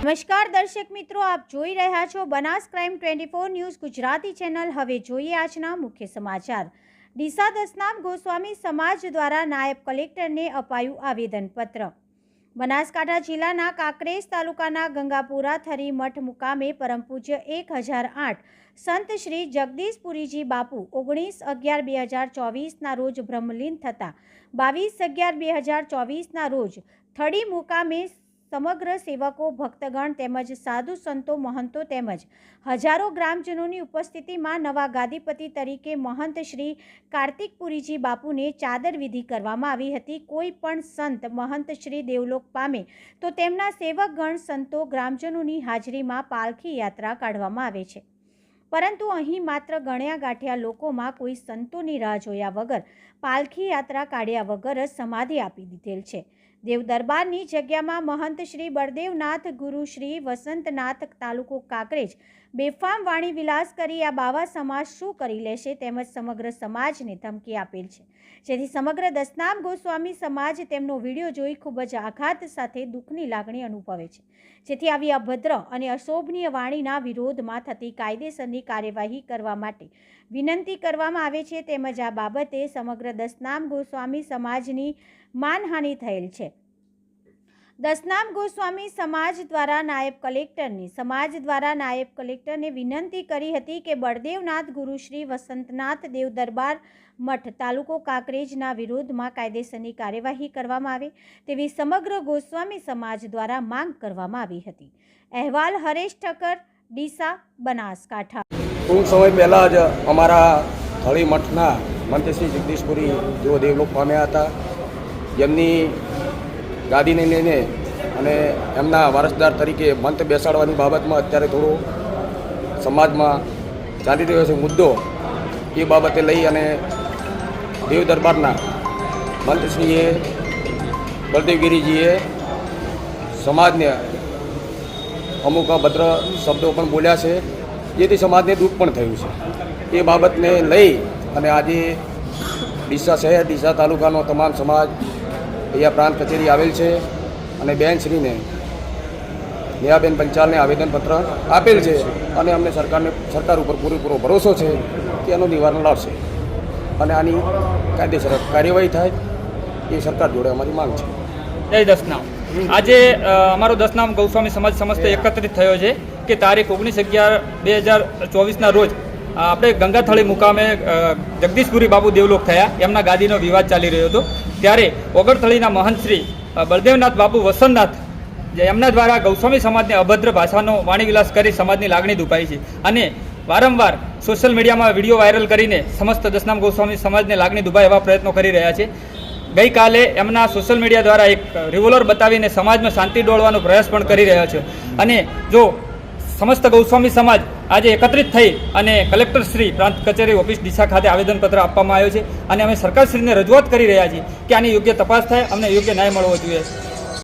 નમસ્કાર દર્શક મિત્રો, આપ જોઈ રહ્યા છો Banas crime 24 news Gujarati channel. હવે જોઈએ આજના મુખ્ય સમાચાર। ડીસા દસનામ ગોસ્વામી સમાજ દ્વારા નાયબ કલેક્ટરને અપાયું આવેદનપત્ર। બનાસકાંઠા જિલ્લાના કાંકરેજ તાલુકાના ગંગાપુરા થરી મઠ મુકામે પરમ પૂજ્ય 1008 સંત શ્રી જગદીશપુરીજી બાપુ 19/11/2024 રોજ બ્રહ્મલીન થતા 22/11/2024 રોજ થડી મુકામે સમગ્ર સેવકો, ભક્તગણ તેમજ સાધુ સંતો, મહંતો તેમજ હજારો ગ્રામજનોની ઉપસ્થિતિમાં નવા ગાદીપતિ તરીકે મહંત શ્રી કાર્તિકપુરીજી બાપુને ચાદર વિધિ કરવામાં આવી હતી। કોઈ પણ સંત મહંત શ્રી દેવલોક પામે તો તેમના સેવકગણ, સંતો, ગ્રામજનોની હાજરીમાં પાલખી યાત્રા કાઢવામાં આવે છે, પરંતુ અહીં માત્ર ગણ્યા ગાંઠ્યા લોકોમાં કોઈ સંતોની રાહ જોયા વગર પાલખી યાત્રા કાઢ્યા વગર જ સમાધિ આપી દીધેલ છે। દેવ દરબારની જગ્યામાં મહંત શ્રી બળદેવનાથ, ગુરુ શ્રી વસંતનાથ, તાલુકો કાંકરેજ બેફામ વાણી વિલાસ કરી આ બાવા સમાજ શું કરી લેશે તેમજ સમગ્ર સમાજને ધમકી આપેલ છે, જેથી સમગ્ર દસનામ ગોસ્વામી સમાજ તેમનો વિડીયો જોઈ ખૂબ જ આઘાત સાથે દુઃખની લાગણી અનુભવે છે, જેથી આવી અભદ્ર અને અશોભનીય વાણીના વિરોધમાં થતી કાયદેસરની કાર્યવાહી કરવા માટે વિનંતી કરવામાં આવે છે, તેમજ આ બાબતે સમગ્ર દસનામ ગોસ્વામી સમાજની માનહાનિ થયેલ છે। દસનામ ગોસ્વામી સમાજ દ્વારા નાયબ કલેક્ટરને વિનંતી કરી હતી કે બળદેવનાથ, ગુરુ શ્રી વસંતનાથ દેવ દરબાર મઠ તાલુકો કાંકરેજના વિરોધમાં કાયદેસરની કાર્યવાહી કરવામાં આવે તેવી સમગ્ર ગોસ્વામી સમાજ દ્વારા માંગ કરવામાં આવી હતી। અહેવાલ હરેશ ઠક્કર, ડીસા, બનાસકાંઠા। ટૂંક સમય પહેલાં જ અમારા થળી મઠના મંત્રી શ્રી જગદીશપુરી જેઓ દેવલોક પામ્યા હતા, એમની ગાદીને લઈને અને એમના વારસદાર તરીકે મંત બેસાડવાની બાબતમાં અત્યારે થોડો સમાજમાં ચાલી રહ્યો છે મુદ્દો। એ બાબતે લઈ અને દેવ દરબારના મંત્રીશ્રીએ બળદેવગીરીજીએ સમાજને અમુક અભદ્ર શબ્દો પણ બોલ્યા છે, જેથી સમાજને દુઃખ પણ થયું છે। એ બાબતને લઈ અને આજે ડીસા શહેર, ડીસા તાલુકાનો તમામ સમાજ અહીંયા પ્રાંત કચેરી આવેલ છે અને બેનશ્રીને નેહાબેન પંચાલને આવેદનપત્ર આપેલ છે અને અમને સરકાર ઉપર પૂરેપૂરો ભરોસો છે કે એનું નિવારણ લાવશે અને આની કાયદેસર કાર્યવાહી થાય એ સરકાર જોડે અમારી માંગ છે। જય દસનામ। આજે અમારો દસનામ ગૌસ્વામી સમાજ સમસ્ત એકત્રિત થયો છે કે તારીખ 19/11/2024 રોજ આપણે ગંગાથળી મુકામે જગદીશપુરી બાપુ દેવલોક થયા, એમના ગાદીનો વિવાદ ચાલી રહ્યો હતો, ત્યારે ઓગણથળીના મહંત શ્રી બળદેવનાથ બાપુ વસંતનાથ એમના દ્વારા ગૌસ્વામી સમાજને અભદ્ર ભાષાનો વાણીવિલાસ કરી સમાજની લાગણી દુભાઈ છે અને વારંવાર સોશિયલ મીડિયામાં વિડીયો વાયરલ કરીને સમસ્ત દસનામ ગૌસ્વામી સમાજને લાગણી દુભાય એવા પ્રયત્નો કરી રહ્યા છે। ગઈકાલે એમના સોશિયલ મીડિયા દ્વારા એક રિવોલ્વર બતાવીને સમાજમાં શાંતિ ડોળવાનો પ્રયાસ પણ કરી રહ્યા છે અને જો સમસ્ત ગૌસ્વામી સમાજ આજે એકત્રિત થઈ અને કલેક્ટર શ્રી પ્રાંત કચેરી ઓફિસ ડીસા ખાતે આવેદનપત્ર આપવામાં આવ્યો છે અને અમે સરકારશ્રીને રજૂઆત કરી રહ્યા છીએ કે આની યોગ્ય તપાસ થાય, અમને યોગ્ય ન્યાય મળવો જોઈએ।